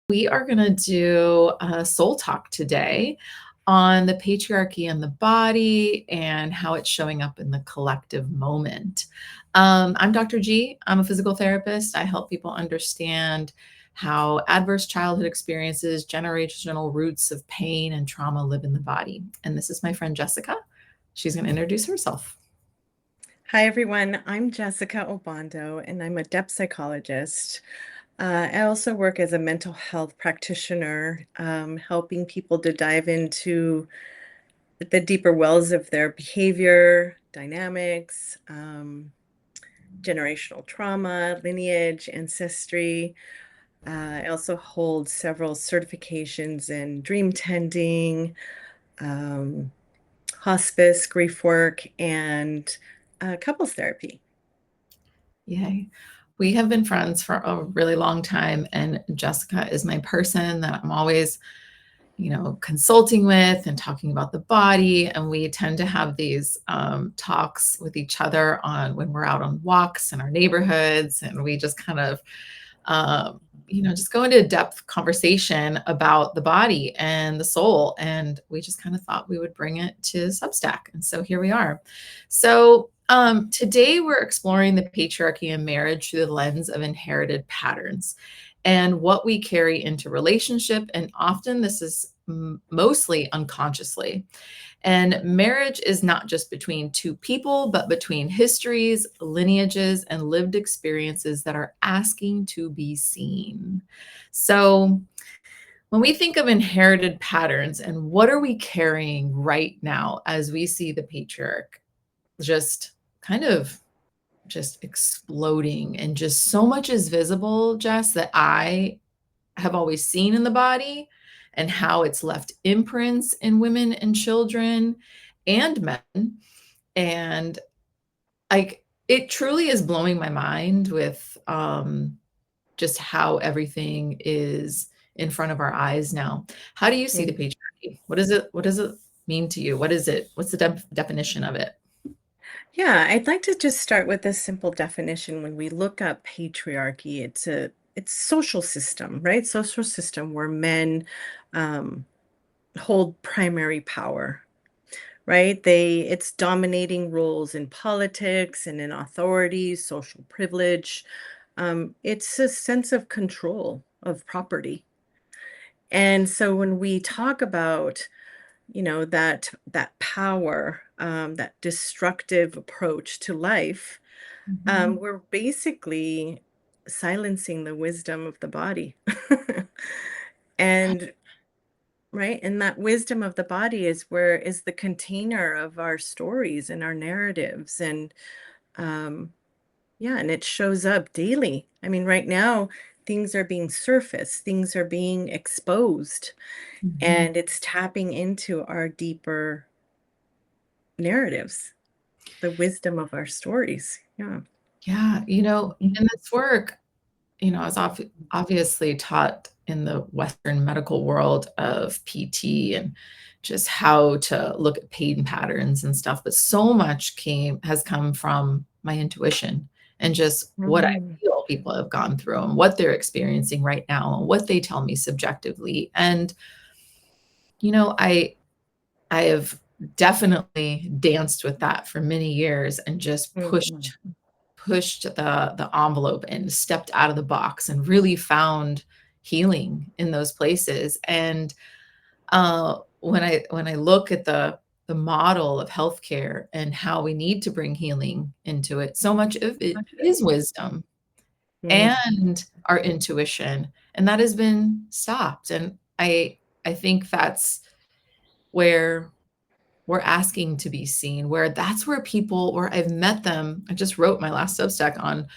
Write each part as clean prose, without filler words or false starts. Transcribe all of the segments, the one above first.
We are going to do a soul talk today on the patriarchy and the body and how it's showing up in the collective moment. I'm Dr. G. I'm a physical therapist. I help people understand how adverse childhood experiences, generational roots of pain and trauma live in the body. And this is my friend Jessica. She's going to introduce herself. Hi, everyone. I'm Jessica Obando, and I'm a depth psychologist. I also work as a mental health practitioner, helping people to dive into the deeper wells of their behavior, dynamics, generational trauma, lineage, ancestry. I also hold several certifications in dream tending, um, hospice, grief work, and couples therapy. Yay. We have been friends for a really long time, and Jessica is my person that I'm always, consulting with and talking about the body. And we tend to have these talks with each other on when we're out on walks in our neighborhoods, and we just kind of, just go into a depth conversation about the body and the soul. And we just kind of thought we would bring it to Substack, and so here we are. So today we're exploring the patriarchy and marriage through the lens of inherited patterns and what we carry into relationship. And often this is mostly unconsciously. And marriage is not just between two people, but between histories, lineages, and lived experiences that are asking to be seen. So when we think of inherited patterns and what are we carrying right now as we see the patriarch just kind of just exploding, and just so much is visible, Jess, that I have always seen in the body and how it's left imprints in women and children and men. And it truly is blowing my mind with just how everything is in front of our eyes now. How do you see the patriarchy? What does it mean to you? What is it? What's the definition of it? Yeah, I'd like to just start with a simple definition. When we look up patriarchy, it's social system, right? Social system where men um, hold primary power, right? It's dominating roles in politics and in authority, social privilege. It's a sense of control of property. And so when we talk about that power, that destructive approach to life, Mhm. we're basically silencing the wisdom of the body. And right, and that wisdom of the body is the container of our stories and our narratives. And um yeah, and it shows up daily. I mean, right now things are being surfaced, things are being exposed, Mhm. and it's tapping into our deeper narratives, the wisdom of our stories. Yeah. Yeah, in this work, I was obviously taught in the Western medical world of PT and just how to look at pain patterns and stuff, but so much has come from my intuition and just what I Mm. feel people have gone through and what they're experiencing right now and what they tell me subjectively. And I have definitely danced with that for many years and just Mhm. pushed the envelope and stepped out of the box and really found healing in those places. And when I look at the model of healthcare and how we need to bring healing into it, so much of it is wisdom Mm. and our intuition, and that has been stopped. And I think that's where we're asking to be seen, where that's where I've met them. I just wrote my last Substack on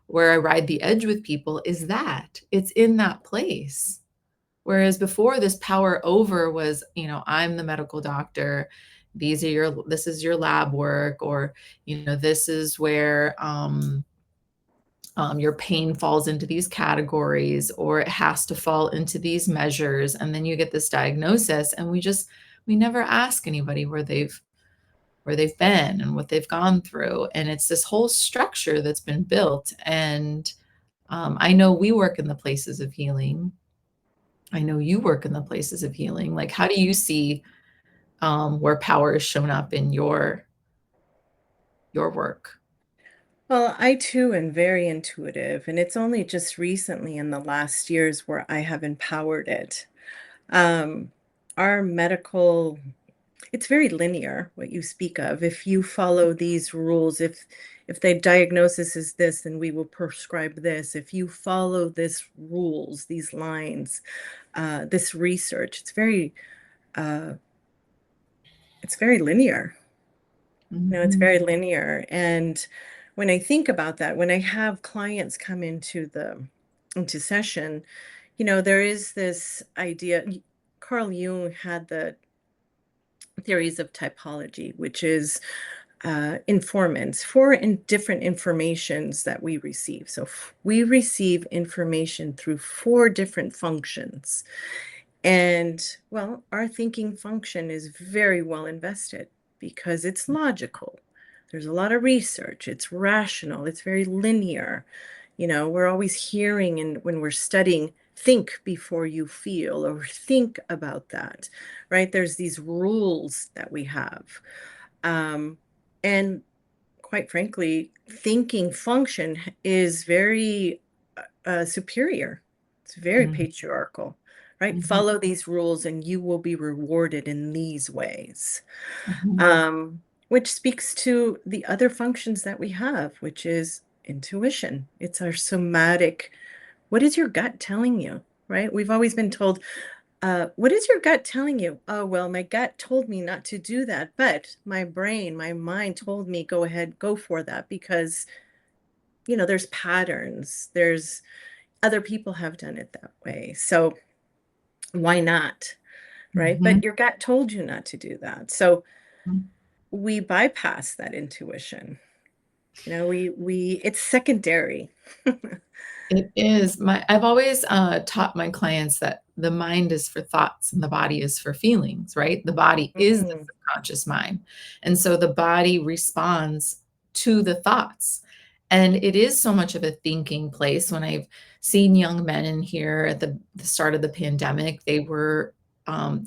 where I ride the edge with people, is that it's in that place. Whereas before, this power over was, I'm the medical doctor. This is your lab work, or, this is where your pain falls into these categories, or it has to fall into these measures. And then you get this diagnosis, and we never ask anybody where they've been and what they've gone through. And it's this whole structure that's been built. And I know we work in the places of healing, I know you work in the places of healing. Like, how do you see where power is shown up in your work? Well, I too am very intuitive, and it's only just recently in the last years where I have empowered it. Um, our medical, it's very linear, what you speak of. If you follow these rules, if the diagnosis is this, then we will prescribe this. If you follow this rules, these lines, this research, uh, it's very linear. It's Mhm, very linear. And when I think about that, when I have clients come into session, there is this idea. Carl Jung had the theories of typology, which is informants, different informations that we receive. So we receive information through four different functions. And well, our thinking function is very well invested because it's logical. There's a lot of research, it's rational, it's very linear. We're always hearing, and when we're studying, think before you feel, or think about that, right? There's these rules that we have. Um, and quite frankly, thinking function is very superior. It's very mhm, patriarchal, right? mhm, Follow these rules and you will be rewarded in these ways. mhm, Which speaks to the other functions that we have, which is intuition. It's our somatic. What is your gut telling you, right? We've always been told, what is your gut telling you? Oh, well, my gut told me not to do that, but my brain, my mind told me go ahead, go for that because, there's patterns. There's other people have done it that way. So why not? Right. mhm, But your gut told you not to do that. So mhm. we bypass that intuition. It's secondary. It is. I've always taught my clients that the mind is for thoughts and the body is for feelings, right? The body is the Mm, subconscious mind. And so the body responds to the thoughts. And it is so much of a thinking place. When I've seen young men in here at the start of the pandemic, they were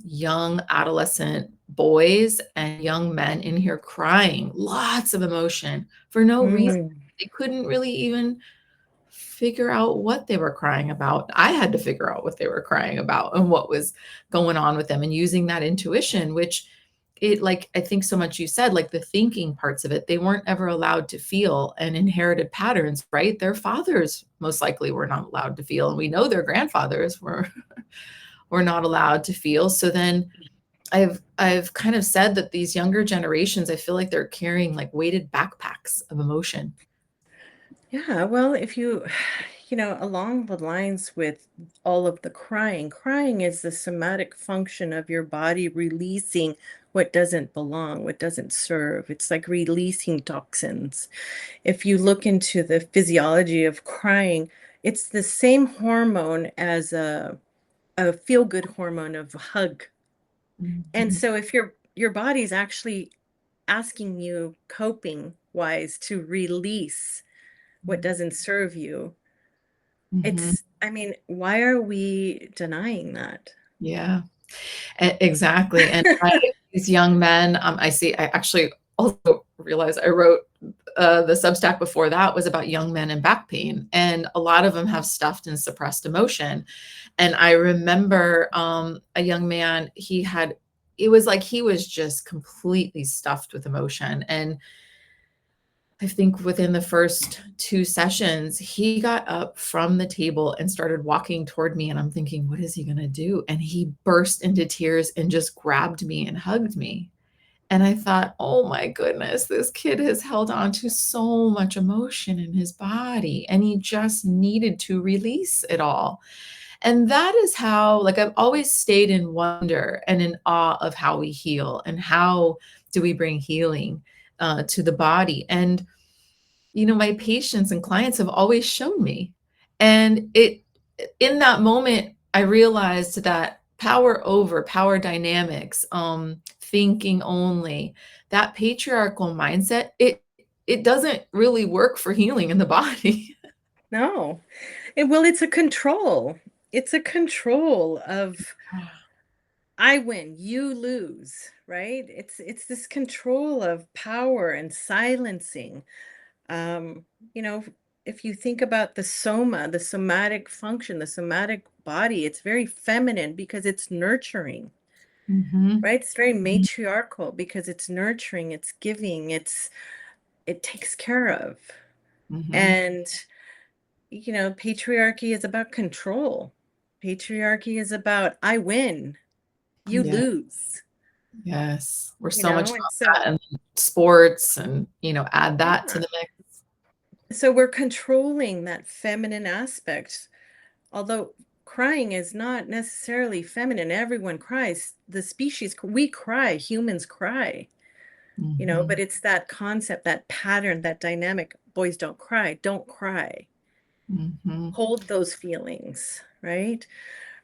young adolescent boys and young men in here crying, lots of emotion for no reason. mm. They couldn't really even figure out what they were crying about. I had to figure out what they were crying about and what was going on with them, and using that intuition, which it, like, I think so much you said, like the thinking parts of it, they weren't ever allowed to feel, and inherited patterns, right? Their fathers most likely were not allowed to feel. And we know their grandfathers were were not allowed to feel. So then I've kind of said that these younger generations, I feel like they're carrying like weighted backpacks of emotion. Yeah, well, if you, along the lines with all of the crying is the somatic function of your body releasing what doesn't belong, what doesn't serve. It's like releasing toxins. If you look into the physiology of crying, it's the same hormone as a feel-good hormone of hug. And Mhm, so if your body's actually asking you coping wise to release what doesn't serve you, mhm. I mean, why are we denying that? Yeah. Exactly. And I these young men, I actually also realized I wrote the Substack before that was about young men and back pain, and a lot of them have stuffed and suppressed emotion. And I remember a young man, it was like he was just completely stuffed with emotion. And I think within the first 2 sessions, he got up from the table and started walking toward me, and I'm thinking, "What is he gonna do?" And he burst into tears and just grabbed me and hugged me. And I thought, "Oh my goodness, this kid has held on to so much emotion in his body, and he just needed to release it all." And that is how, like, I've always stayed in wonder and in awe of how we heal and how do we bring healing, to the body. And my patients and clients have always shown me. And in that moment, I realized that power dynamics, thinking only, that patriarchal mindset, it doesn't really work for healing in the body. No. Well, it's a control. it's a control of I win, you lose, right? It's this control of power and silencing. Um, you know, if you think about the soma, the somatic function, the somatic body, it's very feminine because it's nurturing, Mhm. right? It's very Mhm. matriarchal because it's nurturing, it's giving, it takes care of. Mhm. And patriarchy is about control. Patriarchy is about I win, you Yeah. lose, Yes. We're so much and about so that, and sports and, add that to yeah. the mix. So we're controlling that feminine aspect. Although crying is not necessarily feminine, everyone cries. The species, we cry, humans cry, but Mhm. it's that concept, that pattern, that dynamic. Boys don't cry, don't cry. Mhm. Hold those feelings, right?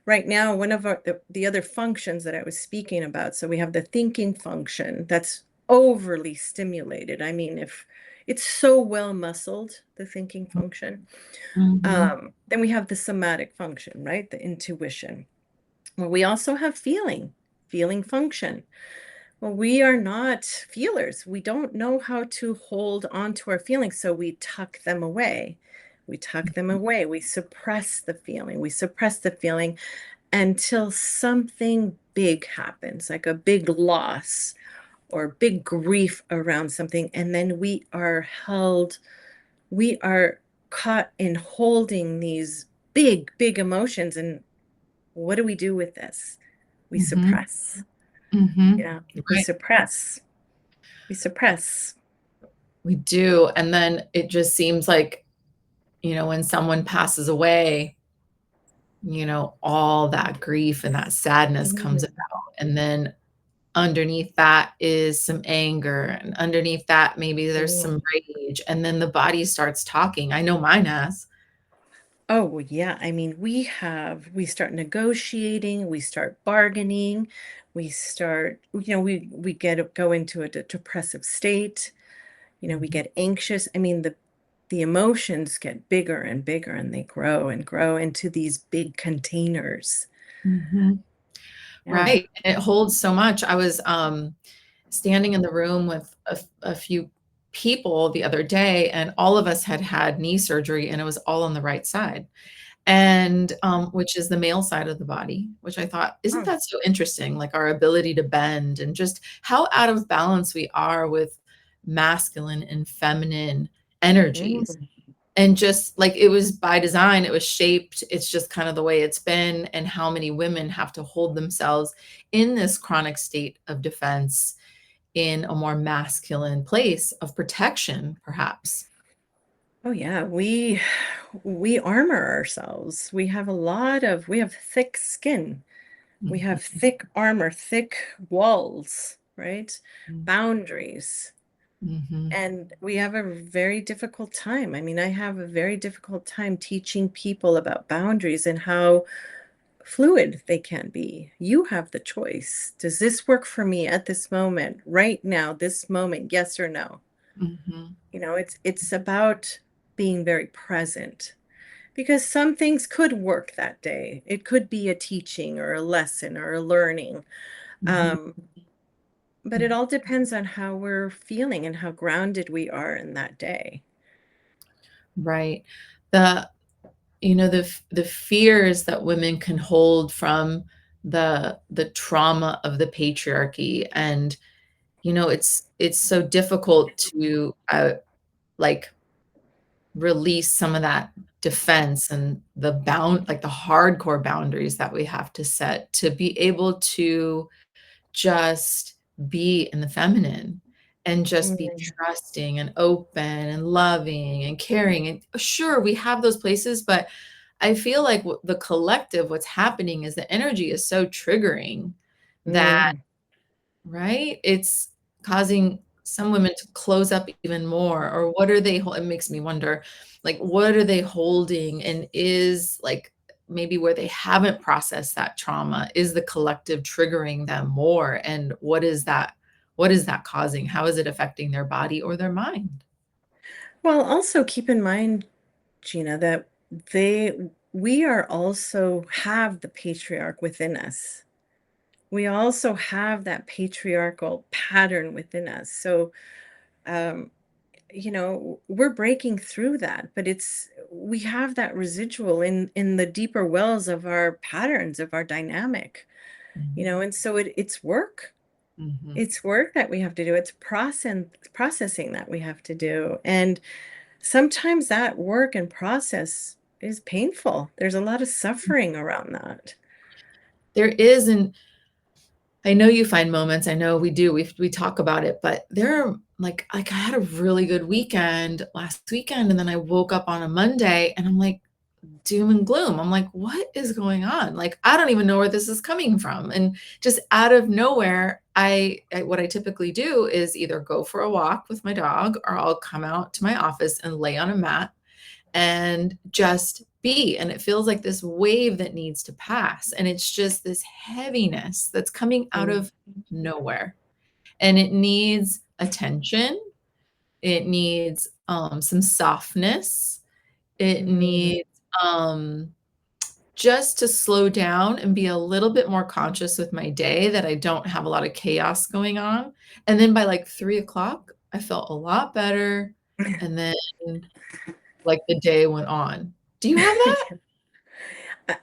Right now, one of the other functions that I was speaking about, so we have the thinking function that's overly stimulated. I mean, if it's so well muscled, the thinking function. Mhm. Then we have the somatic function, right? The intuition. Well, we also have feeling function. Well, we are not feelers. We don't know how to hold on to our feelings, so we tuck them away. We tuck them away. We suppress the feeling. We suppress the feeling until something big happens, like a big loss or big grief around something. And then we are caught in holding these big, big emotions. And what do we do with this? We Mhm. suppress, Mhm. we Right. suppress, we suppress. We do, and then it just seems like, when someone passes away, all that grief and that sadness comes Mhm. about, and then underneath that is some anger, and underneath that, maybe there's Mm. some rage, and then the body starts talking. I know mine has. Oh, well, yeah. I mean, we start negotiating, we start bargaining, we go into a depressive state. We Mhm. get anxious. I mean, the emotions get bigger and bigger and they grow and grow into these big containers. Mhm. Yeah. Right, and it holds so much. I was, standing in the room with a few people the other day, and all of us had had knee surgery, and it was all on the right side, and, which is the male side of the body, which I thought, "Isn't Oh. that so interesting?" Like, our ability to bend and just how out of balance we are with masculine and feminine energies. Mm. And just like it was by design, it was shaped, it's just kind of the way it's been, and how many women have to hold themselves in this chronic state of defense in a more masculine place of protection, perhaps. Oh yeah, we armor ourselves. We have thick skin. We have Mhm, thick armor, thick walls, right? mm, Boundaries. mhm, And we have a very difficult time. I mean, I have a very difficult time teaching people about boundaries and how fluid they can be. You have the choice. Does this work for me at this moment, right now, this moment, yes or no? mhm, It's about being very present because some things could work that day. It could be a teaching or a lesson or a learning. mhm, Um, but it mhm. all depends on how we're feeling and how grounded we are in that day. Right. The the fears that women can hold from the trauma of the patriarchy, and it's so difficult to like release some of that defense and like the hardcore boundaries that we have to set to be able to just be in the feminine and just be Mm. trusting and open and loving and caring. And sure, we have those places, but I feel like the collective, what's happening is the energy is so triggering that, Mm. right? It's causing some women to close up even more, or what are they it makes me wonder, like, what are they holding? And is, like, maybe where they haven't processed that trauma, is the collective triggering them more? And what is that causing? How is it affecting their body or their mind? Well, also keep in mind, Gina, that they we are also have the patriarch within us. We also have that patriarchal pattern within us. So, um, we're breaking through that, but we have that residual in the deeper wells of our patterns, of our dynamic, Mhm. and so it's work. Mhm. It's work that we have to do. It's processing that we have to do. And sometimes that work and process is painful. There's a lot of suffering around that. There is, and I know you find moments, I know we do, we talk about it, but there are like I had a really good weekend last weekend, and then I woke up on a Monday and I'm like doom and gloom. I'm like, what is going on? Like, I don't even know where this is coming from. And just out of nowhere, what I typically do is either go for a walk with my dog or I'll come out to my office and lay on a mat and just be. And it feels like this wave that needs to pass. And it's just this heaviness that's coming out Mm, of nowhere. And it needs attention. It needs some softness. It mm. needs just to slow down and be a little bit more conscious with my day that I don't have a lot of chaos going on. And then by like 3 o'clock, I felt a lot better. And then like the day went on. Do you have that?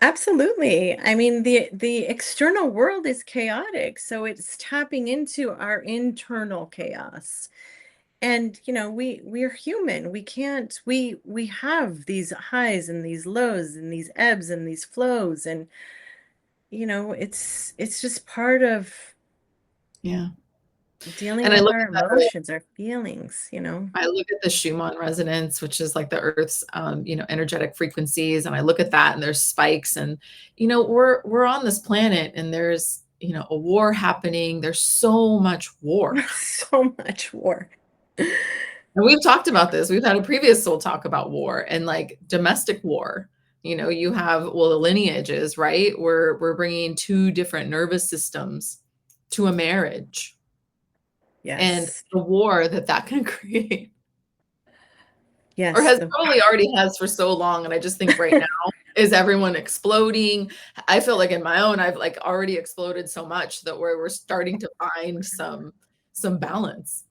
Absolutely. I mean, the external world is chaotic, so it's tapping into our internal chaos. And we're human. We have these highs and these lows and these ebbs and these flows, and it's just part of Yeah. dealing And I with look our at the emotions, our feelings. I look at the Schumann resonance, which is like the Earth's, energetic frequencies, and I look at that, and there's spikes, and we're on this planet, and there's a war happening. There's so much war, So much war. and we've talked about this. We've had a previous soul talk about war and like domestic war. You have the lineages, right? We're bringing two different nervous systems to a marriage, and Yes. the war that can create. Or Yes, has the probably already has for so long, and I just think right now is everyone exploding. I feel like in my own, I've, like, already exploded so much that we're starting to find some balance.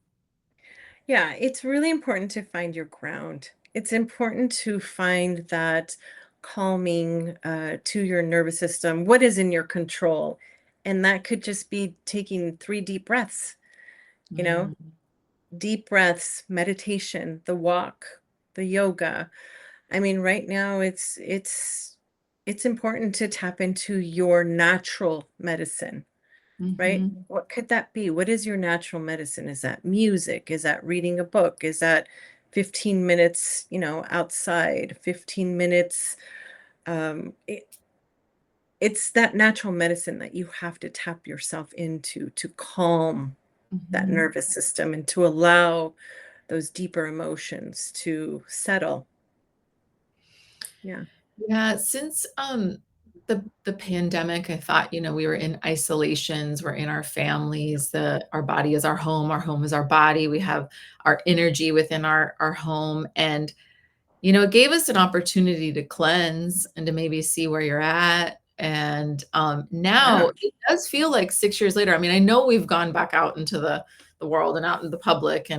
Yeah, it's really important to find your ground. It's important to find that calming to your nervous system. What is in your control? And that could just be taking 3 deep breaths, you know, Mm, deep breaths, meditation, the walk, the yoga. I mean, right now it's important to tap into your natural medicine. Right? mhm, What could that be? What is your natural medicine? Is that music? Is that reading a book? Is that 15 minutes, outside, 15 minutes? It's that natural medicine that you have to tap yourself into to calm that mhm. nervous system and to allow those deeper emotions to settle. Yeah. Yeah, since, the pandemic, I thought, we were in isolations, we're in our families, our body is our home is our body, we have our energy within our home, and it gave us an opportunity to cleanse and to maybe see where you're at. And Yeah. now it does feel like 6 years later. I mean, I know we've gone back out into the world and out in the public,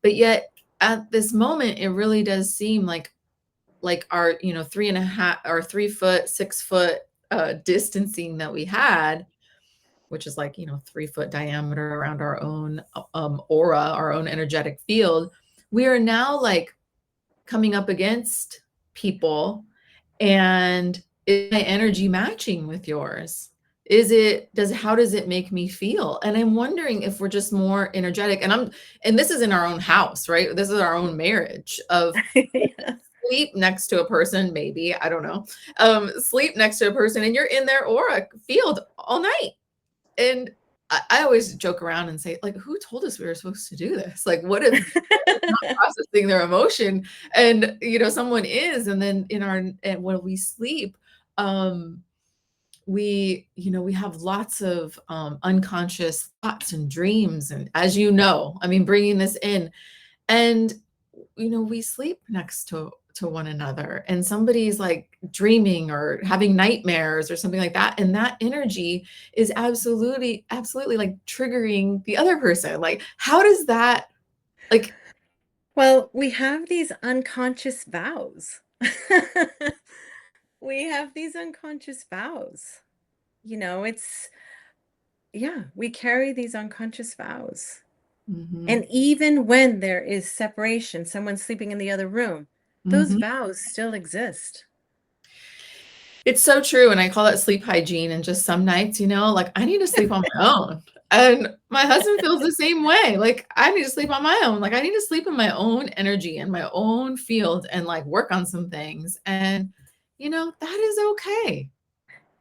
but yet at this moment, it really does seem like our 3.5 or 3 foot, 6 foot distancing that we had, which is like 3 foot diameter around our own aura, our own energetic field. We are now like coming up against people, and is my energy matching with yours? How does it make me feel? And I'm wondering if we're just more energetic, and this is in our own house, right? This is our own marriage of Yeah. sleep next to a person, maybe, I don't know. Sleep next to a person and you're in their aura field all night. And I always joke around and say, like, who told us we were supposed to do this? Like, what if processing their emotion and someone is, and then and when we sleep, um we have lots of unconscious thoughts and dreams, and I mean, bringing this in, and we sleep next to one another and somebody's like dreaming or having nightmares or something like that, and that energy is absolutely like triggering the other person, like how does that, like, Well, we have these unconscious vows. We have these unconscious vows. It's, yeah, we carry these unconscious vows. mhm, And even when there is separation, someone sleeping in the other room, those mhm. vows still exist. It's so true, and I call that sleep hygiene, and just some nights, like, I need to sleep on my own, and my husband feels the same way, like, I need to sleep on my own, like, I need to sleep in my own energy and my own field and, like, work on some things, and, that is okay.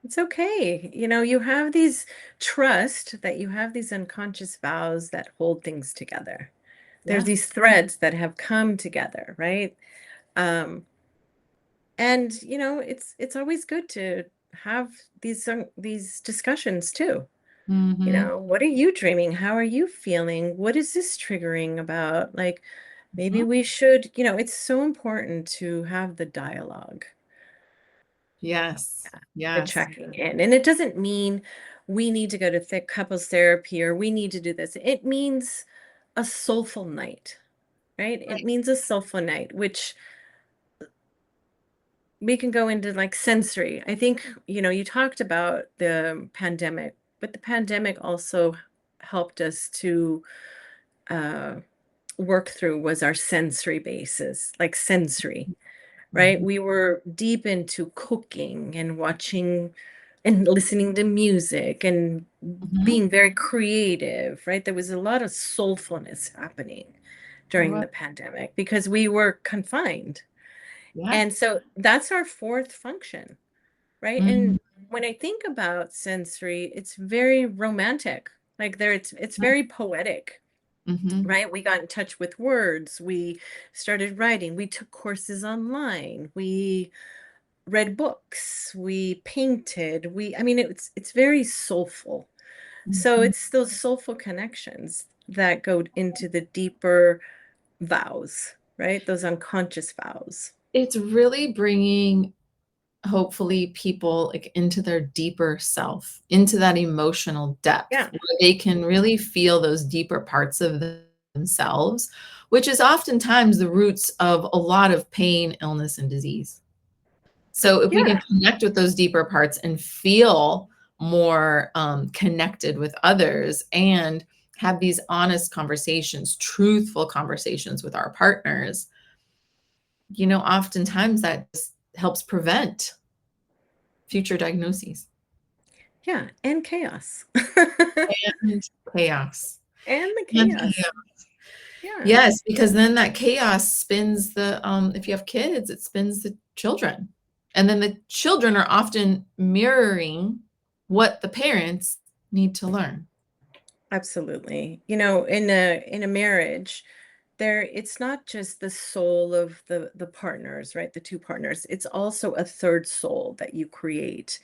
It's okay. You have these trust that you have these unconscious vows that hold things together. There's Yeah. these threads that have come together, right? Um, and it's always good to have these discussions too. Mhm. What are you dreaming? How are you feeling? What is this triggering about? Like, maybe Mhm. we should, it's so important to have the dialogue, Yes. the Yes. checking in. And it doesn't mean we need to go to thick couples therapy or we need to do this. It means a soulful night, right? It Right. means a soulful night, which we can go into like sensory. I think, you talked about the pandemic, but the pandemic also helped us to uh, work through was our sensory basis, like sensory, right? Mhm. We were deep into cooking and watching and listening to music and Mhm. being very creative, right? There was a lot of soulfulness happening There during was. the pandemic because we were confined. Yeah. And so that's our fourth function, right? Mhm. And when I think about sensory, it's very romantic. Like it's Yeah. very poetic, Mhm. right? We got in touch with words. We started writing. We took courses online. We read books. We painted. I mean, it's very soulful. So Mhm. it's those soulful connections that go into the deeper vows, right? Those unconscious vows. It's really bringing, hopefully, people, like, into their deeper self, into that emotional depth Yeah. where they can really feel those deeper parts of themselves, which is oftentimes the roots of a lot of pain, illness, and disease. So if we can Yeah. connect with those deeper parts and feel more, connected with others and have these honest conversations, truthful conversations with our partners, oftentimes that just helps prevent future diagnoses Yeah. And chaos. and chaos. And the And chaos. chaos. Yeah. Yes, because then that chaos spins if you have kids, it spins the children. And then the children are often mirroring what the parents need to learn. Absolutely. In a marriage, it's not just the soul of the partners, right? The two partners. It's also a third soul that you create.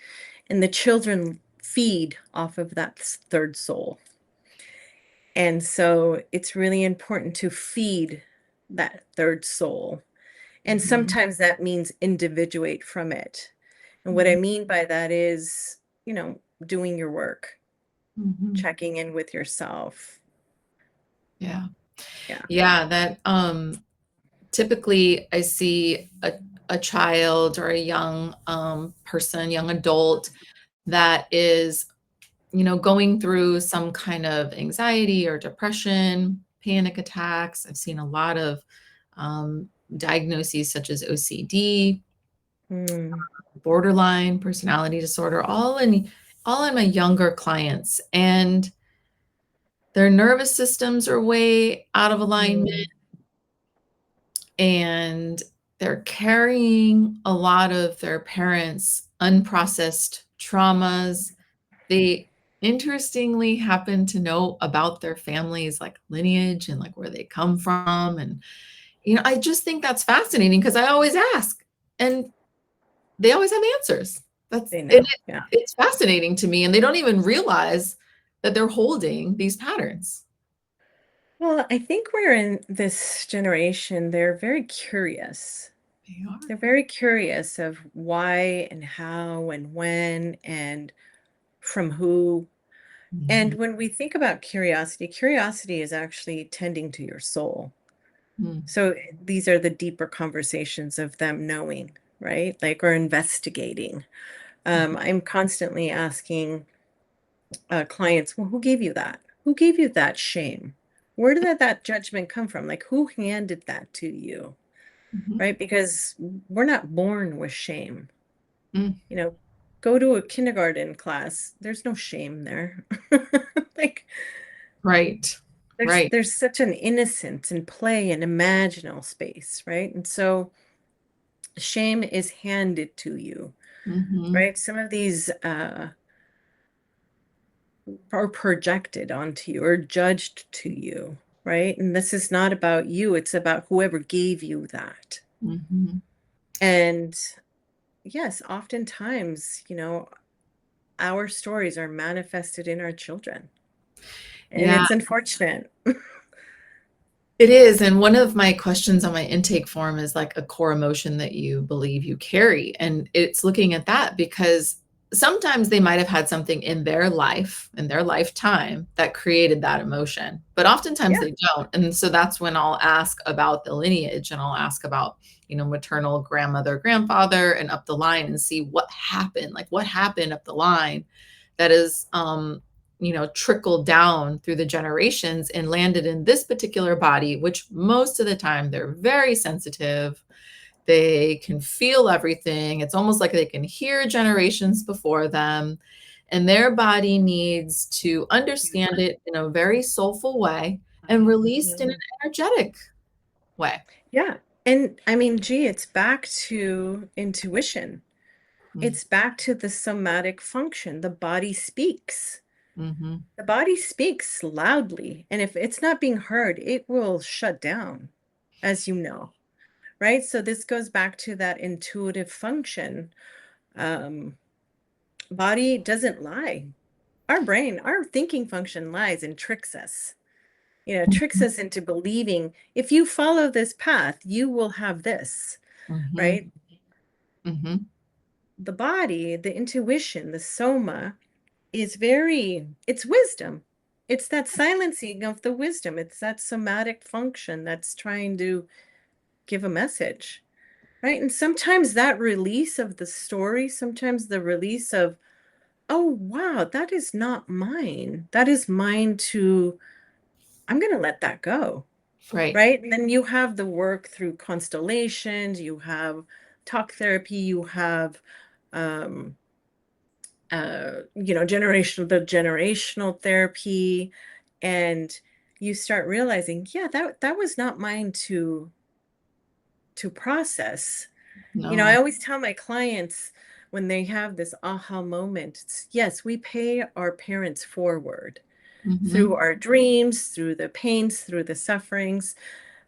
And the children feed off of that third soul. And so it's really important to feed that third soul. And Mhm, sometimes that means individuate from it. And what I mhm, mean by that is, doing your work, mhm. checking in with yourself. Yeah. Yeah. Yeah, that, typically I see a child or a young, person, young adult that is, going through some kind of anxiety or depression, panic attacks. I've seen a lot of, diagnoses such as OCD, Mm, borderline personality disorder, all in my younger clients, and their nervous systems are way out of alignment, mm, and they're carrying a lot of their parents' unprocessed traumas. They interestingly happen to know about their family's, like, lineage and, like, where they come from, and, I just think that's fascinating because I always ask, and they always have answers. That's they and know. Yeah. it's fascinating to me, and they don't even realize that they're holding these patterns. Well, I think we're in this generation, they're very curious. They are. They're very curious of why and how and when and from who. And Mhm. when we think about curiosity, curiosity is actually tending to your soul. Mm, So these are the deeper conversations of them knowing, right? Like, or investigating. mhm, I'm constantly asking clients, well, who gave you that? Who gave you that shame? Where did that judgment come from? Like, who handed that to you? mhm, Right? Because we're not born with shame. mm. You know, go to a kindergarten class, there's no shame there. Like, Right. Right. there's such an innocence and play and imaginal space, right? And so shame is handed to you, Mhm, right? Some of these are projected onto you or judged to you, right? And this is not about you, it's about whoever gave you that. mhm. And yes, oftentimes, our stories are manifested in our children, and Yeah. it's unfortunate. It is, and one of my questions on my intake form is like a core emotion that you believe you carry, and it's looking at that because sometimes they might have had something in their life, in their lifetime that created that emotion, but oftentimes Yeah. they don't, and so that's when I'll ask about the lineage and I'll ask about, maternal grandmother, grandfather, and up the line and see what happened, like what happened up the line that is trickled down through the generations and landed in this particular body, which most of the time they're very sensitive. They can feel everything. It's almost like they can hear generations before them. And their body needs to understand it in a very soulful way and released in an Mhm. energetic way. Yeah. And I mean, gee, it's back to intuition. Mm, It's back to the somatic function. The body speaks. mhm, The body speaks loudly. And if it's not being heard, it will shut down, as you know, right? So this goes back to that intuitive function. Um, Body doesn't lie. Our brain, our thinking function lies and tricks us. Tricks mhm, us into believing if you follow this path, you will have this, mhm, right? mhm, The body, the intuition, the soma it's wisdom. It's that silencing of the wisdom. It's that somatic function that's trying to give a message, right? And sometimes that release of the story, sometimes the release of, oh, wow, that is not mine. That is mine to, I'm going to let that go, right. right? And then you have the work through constellations, you have talk therapy, you have, um, the generational therapy, and you start realizing, yeah, that was not mine to process. I No. always tell my clients when they have this aha moment, yes, we pay our parents forward through Mhm. our dreams, through the pains, through the sufferings,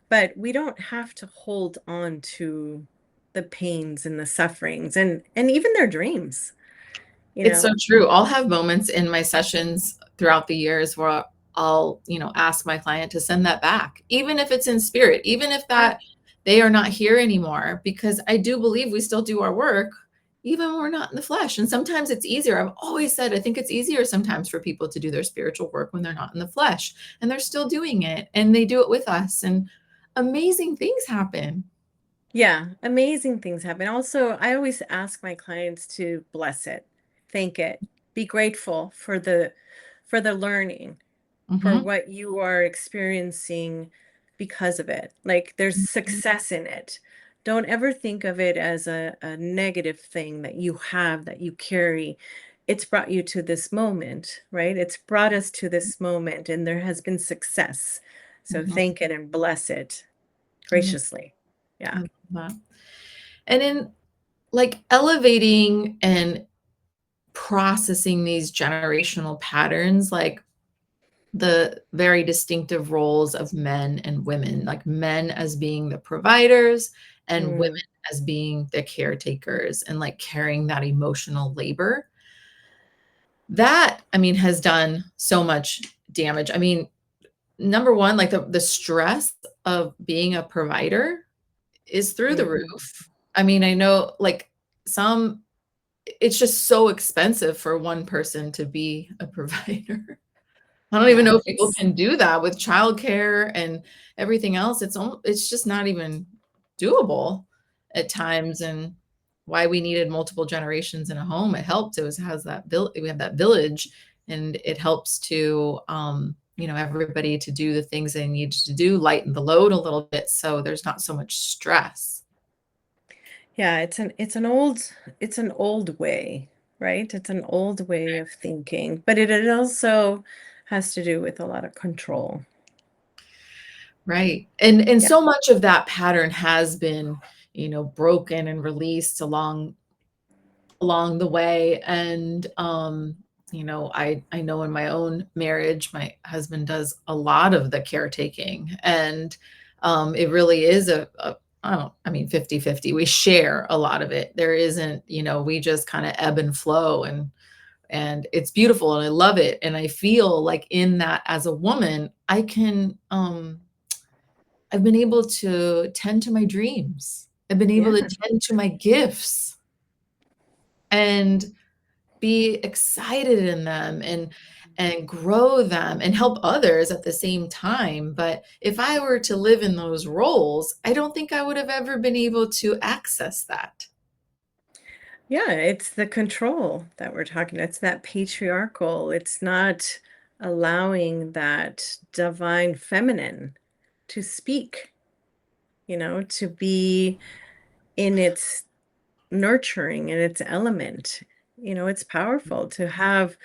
but we don't have to hold on to the pains and the sufferings and even their dreams, you It's so know. true. I'll have moments in my sessions throughout the years where I'll, ask my client to send that back, even if it's in spirit, even if Yeah. that they are not here anymore, because I do believe we still do our work, even when we're not in the flesh. And sometimes it's easier. I've always said, I think it's easier sometimes for people to do their spiritual work when they're not in the flesh and they're still doing it and they do it with us. And amazing things happen. Yeah, amazing things happen. Also, I always ask my clients to bless it, thank it, be grateful for the learning, for Hmm. what you are experiencing because of it. Like, there's success in it. Don't ever think of it as a negative thing that you have, that you carry. It's brought you to this moment, right? It's brought us to this moment, and there has been success. So Hmm. thank it and bless it I love graciously. I Yeah. love that. And in like elevating and processing these generational patterns, like the very distinctive roles of men and women, like men as being the providers and women Mm, as being the caretakers and like carrying that emotional labor. That, I mean, has done so much damage. I mean, number one, like the stress of being a provider is through the mhm. roof. I mean, I know like some it's just so expensive for one person to be a provider. I don't even Yeah, know if people it's can do that with childcare and everything else. It's just not even doable at times, and why we needed multiple generations in a home. It helped. It was has that we have that village, and it helps to everybody to do the things they need to do, lighten the load a little bit so there's not so much stress. yeah, it's an old way, right? It's an old way of thinking, but it also has to do with a lot of control. Right. And Yeah. so much of that pattern has been, broken and released along the way. And I know in my own marriage, my husband does a lot of the caretaking, and it really is I mean 50-50. We share a lot of it. There isn't, we just kind of ebb and flow, and it's beautiful and I love it. And I feel like in that as a woman, I've been able to tend to my dreams. I've been able to Yeah. tend to my gifts and be excited in them, and grow them and help others at the same time. But if I were to live in those roles, I don't think I would have ever been able to access that. Yeah, it's the control that we're talking. It's that patriarchal. It's not allowing that divine feminine to speak, to be in its nurturing in its element. It's powerful to have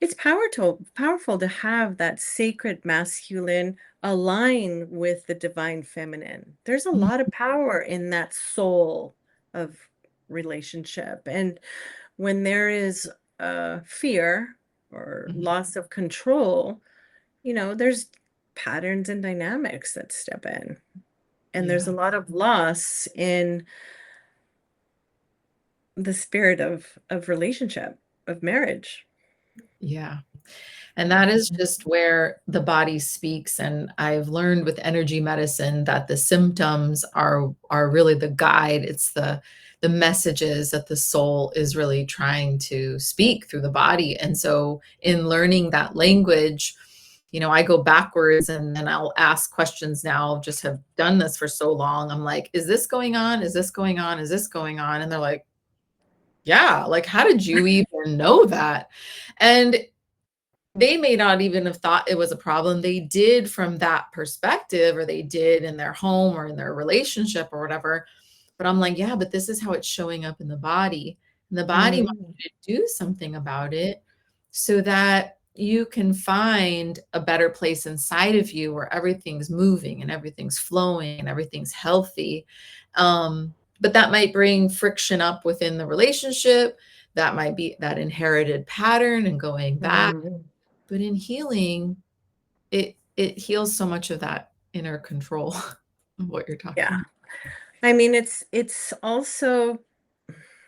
it's powerful to have that sacred masculine align with the divine feminine. There's a Mhm, lot of power in that soul of relationship. And when there is fear or mhm. loss of control, there's patterns and dynamics that step in. And there's Yeah, a lot of loss in the spirit of relationship, of marriage. yeah. And that is just where the body speaks. And I've learned with energy medicine that the symptoms are really the guide. It's the messages that the soul is really trying to speak through the body. And so in learning that language, I go backwards and then I'll ask questions now, just have done this for so long. I'm like, is this going on? Is this going on? Is this going on? And they're like, yeah, like, how did you even know that? And they may not even have thought it was a problem. They did from that perspective, or they did in their home or in their relationship or whatever. But I'm like, yeah, but this is how it's showing up in the body. And the body wants Mhm. you to do something about it so that you can find a better place inside of you where everything's moving and everything's flowing and everything's healthy. But that might bring friction up within the relationship. That might be that inherited pattern and going back. Mhm. But in healing, it heals so much of that inner control of what you're Yeah. talking. I mean, it's also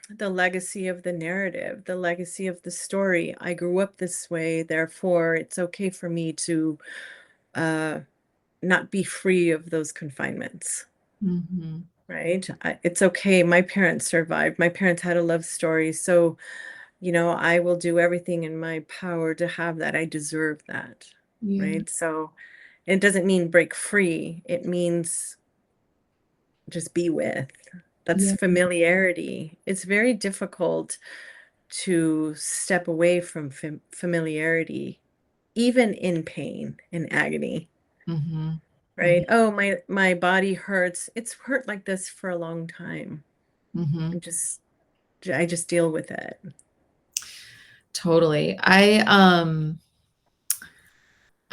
the legacy of the narrative, the legacy of the story. I grew up this way, therefore it's okay for me to uh not be free of those confinements, Mhm. right? It's okay. My parents survived. My parents had a love story, so I will do everything in my power to have that. I deserve that, Yeah. right? So it doesn't mean break free. It means just be with. That's Yeah. familiarity. It's very difficult to step away from familiarity, even in pain and agony, Mhm. Mhm. right? Oh, my body hurts. It's hurt like this for a long time. Mhm. And I just deal with it. Totally.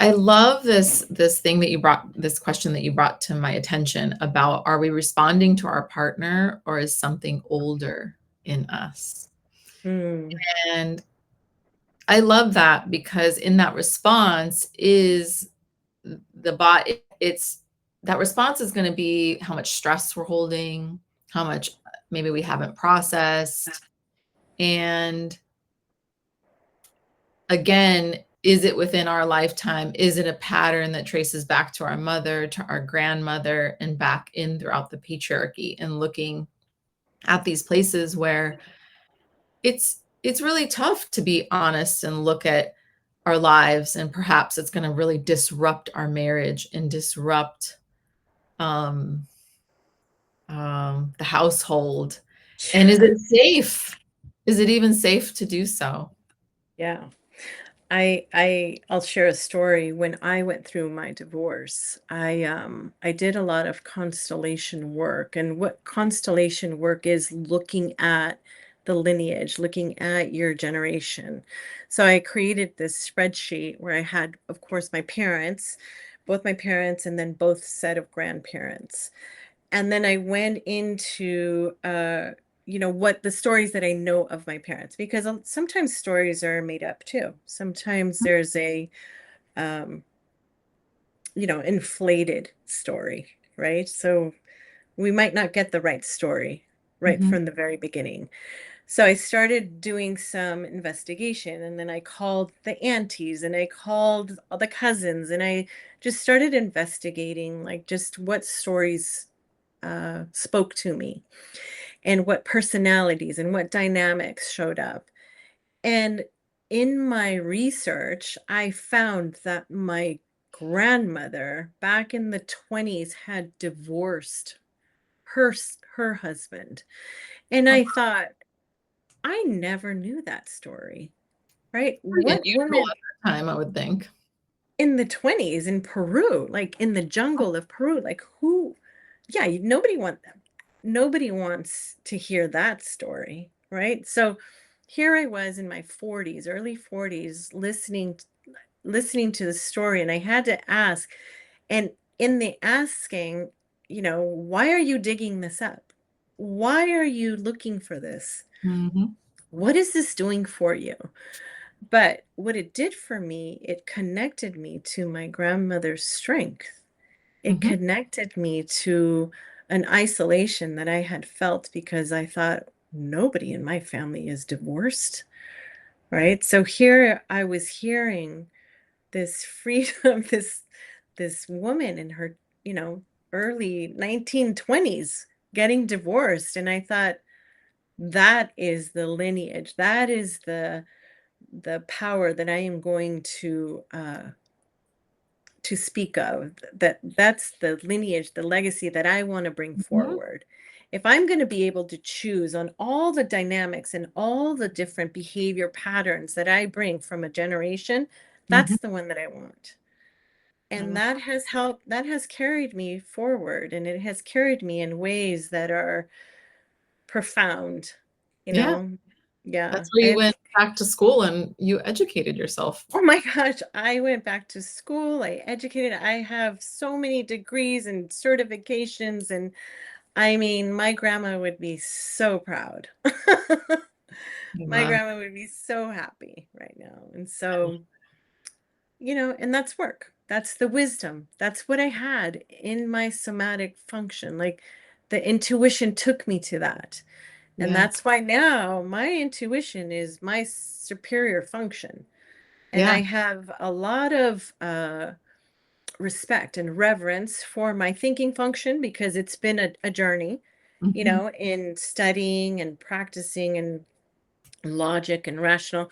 I love this thing that you brought this question that you brought to my attention about, are we responding to our partner or is something older in us? Mm, And I love that because in that response is the body, it's that response is going to be how much stress we're holding, how much maybe we haven't processed. And again, is it within our lifetime? Is it a pattern that traces back to our mother, to our grandmother, and back in throughout the patriarchy, and looking? at these places where it's really tough to be honest and look at our lives, and perhaps it's going to really disrupt our marriage and disrupt um, the household. And is Yeah. it safe? Is it even safe to do so? Yeah. I'll share a story. When I went through my divorce, I did a lot of constellation work. And what constellation work is, looking at the lineage, looking at your generation. So I created this spreadsheet where I had, of course, my parents, both my parents, and then both set of grandparents. And then I went into, what the stories that I know of my parents, because sometimes stories are made up too. Sometimes there's a, um, inflated story, right? So we might not get the right story right Mhm, from the very beginning. So I started doing some investigation, and then I called the aunties and I called all the cousins, and I just started investigating, like, just what stories spoke to me, and what personalities and what dynamics showed up. And in my research, I found that my grandmother back in the 20s had divorced her husband. And I thought, I never knew that story, right? pretty What unusual woman at that time, I would think. in the 20s in Peru, like in the jungle of Peru, like who, yeah, nobody wants to hear that story, right? So here I was in my 40s, early 40s, listening to the story, and I had to ask, and in the asking, why are you digging this up? Why are you looking for this? Mhm, What is this doing for you? But what it did for me, it connected me to my grandmother's strength. It mhm, connected me to an isolation that I had felt because I thought nobody in my family is divorced, right? So here I was hearing this freedom, this woman in her, you know, early 1920s getting divorced, and I thought, that is the lineage. That is the power that I am going to speak of. That's the lineage, the legacy that I want to bring mhm, forward. If I'm going to be able to choose on all the dynamics and all the different behavior patterns that I bring from a generation, mhm. that's the one that I want. I And love that has helped, that has carried me forward, and it has carried me in ways that are profound, you Yeah, know. Yeah. that's where I you have went back to school and you educated yourself. Oh my gosh, I went back to school, I educated, I have so many degrees and certifications, and I mean, my grandma would be so proud. My Wow. grandma would be so happy right now. And so, and that's work. That's the wisdom. That's what I had in my somatic function. Like, the intuition took me to that. And Yeah, that's why now my intuition is my superior function. And yeah, I have a lot of respect and reverence for my thinking function, because it's been a journey, mhm, in studying and practicing and logic and rational.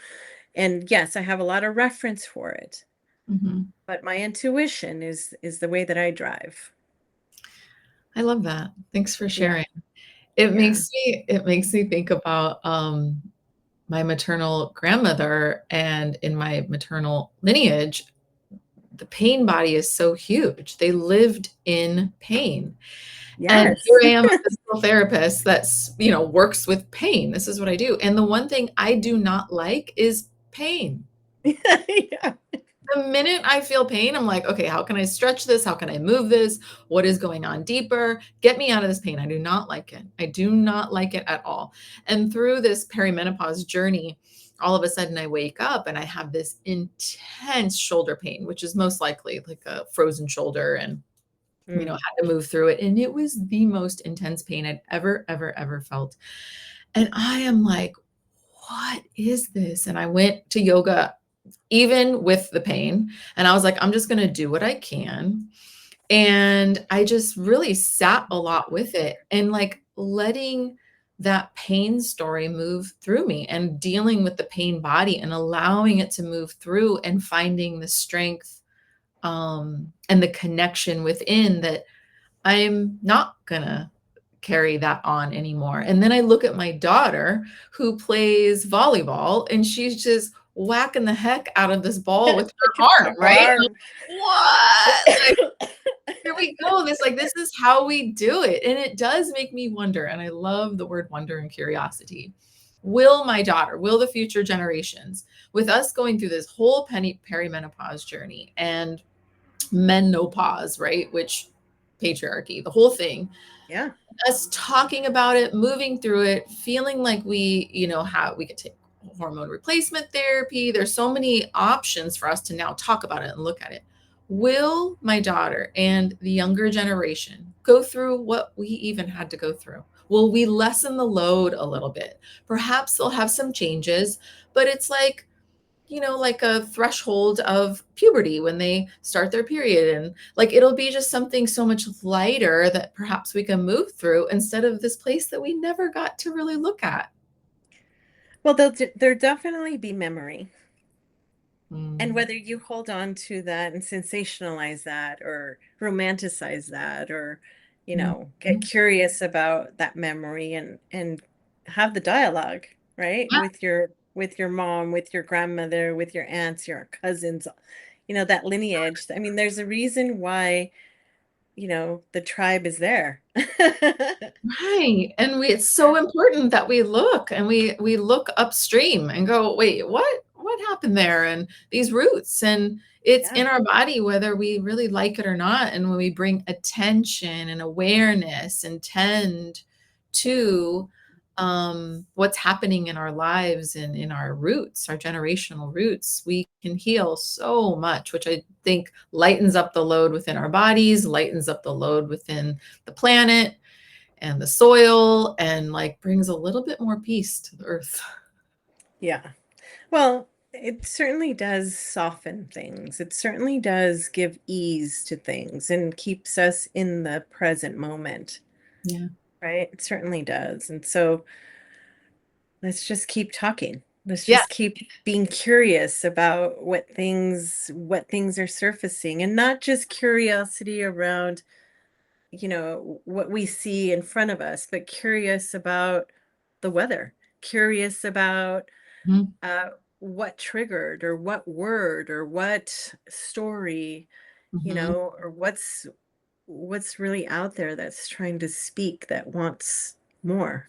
And yes, I have a lot of reference for it, mhm. but my intuition is the way that I drive. I love that. Thanks for Yeah, sharing. yeah, It makes me think about, my maternal grandmother, and in my maternal lineage, the pain body is so huge. They lived in pain. And here yes. I am, a physical therapist that's, works with pain. This is what I do. And the one thing I do not like is pain. Yeah. The minute I feel pain, I'm like, okay, how can I stretch this? How can I move this? What is going on deeper? Get me out of this pain. I do not like it. I do not like it at all. And through this perimenopause journey, all of a sudden I wake up and I have this intense shoulder pain, which is most likely like a frozen shoulder, and Mm. had to move through it. And it was the most intense pain I'd ever felt. And I am like, what is this? And I went to yoga even with the pain. And I was like, I'm just going to do what I can. And I just really sat a lot with it, and like letting that pain story move through me and dealing with the pain body and allowing it to move through and finding the strength and the connection within that I'm not gonna carry that on anymore. And then I look at my daughter who plays volleyball and she's just whacking the heck out of this ball with her arm, Her right? arm. What? Like, here we go. This is how we do it. And it does make me wonder. And I love the word wonder and curiosity. Will my daughter, will the future generations, with us going through this whole perimenopause journey and menopause, right? Which patriarchy, the whole thing, Yeah. us talking about it, moving through it, feeling like we, we could take hormone replacement therapy. There's so many options for us to now talk about it and look at it. Will my daughter and the younger generation go through what we even had to go through? Will we lessen the load a little bit? Perhaps they'll have some changes, but it's like, like a threshold of puberty when they start their period. And like it'll be just something so much lighter that perhaps we can move through instead of this place that we never got to really look at. Well, there'll definitely be memory. And Mm, whether you hold on to that and sensationalize that or romanticize that or, mm, get curious about that memory and have the dialogue, right? yeah, With your mom, with your grandmother, with your aunts, your cousins, that lineage. I mean, there's a reason why, the tribe is there. right. And it's so important that we look and we look upstream and go, wait, what happened there? And these roots, and it's Yeah. in our body whether we really like it or not. And when we bring attention and awareness and tend to what's happening in our lives and in our roots, our generational roots, we can heal so much, which I think lightens up the load within our bodies, lightens up the load within the planet and the soil, and like brings a little bit more peace to the earth. Yeah. Well, it certainly does soften things. It certainly does give ease to things and keeps us in the present moment, Yeah. right? It certainly does. And so let's just keep talking. Let's Yeah. just keep being curious about what things are surfacing, and not just curiosity around, what we see in front of us, but curious about the weather, curious about Mhm. uh, what triggered or what word or what story, Mhm. or what's really out there that's trying to speak, that wants more.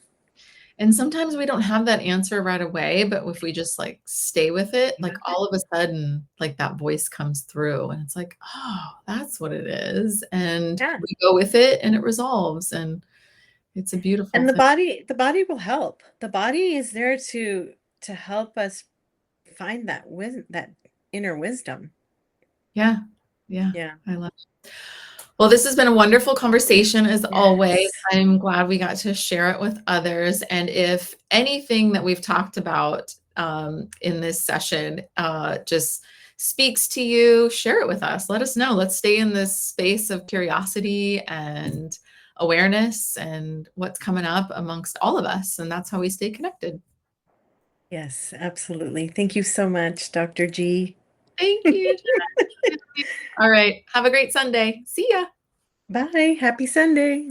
And sometimes we don't have that answer right away, but if we just like stay with it, like With it. all of a sudden, like that voice comes through and it's like, oh, that's what it is. And Yeah. we go with it and it resolves. And it's a beautiful And the thing. body will help. The body is there to help us find that inner wisdom. Yeah. Yeah. Yeah. I love it. Well, this has been a wonderful conversation as always. Yes. I'm glad we got to share it with others. And if anything that we've talked about in this session just speaks to you, share it with us. Let us know. Let's stay in this space of curiosity and awareness and what's coming up amongst all of us. And that's how we stay connected. Yes, absolutely. Thank you so much, Dr. G. Thank you. All right. Have a great Sunday. See ya. Bye. Happy Sunday.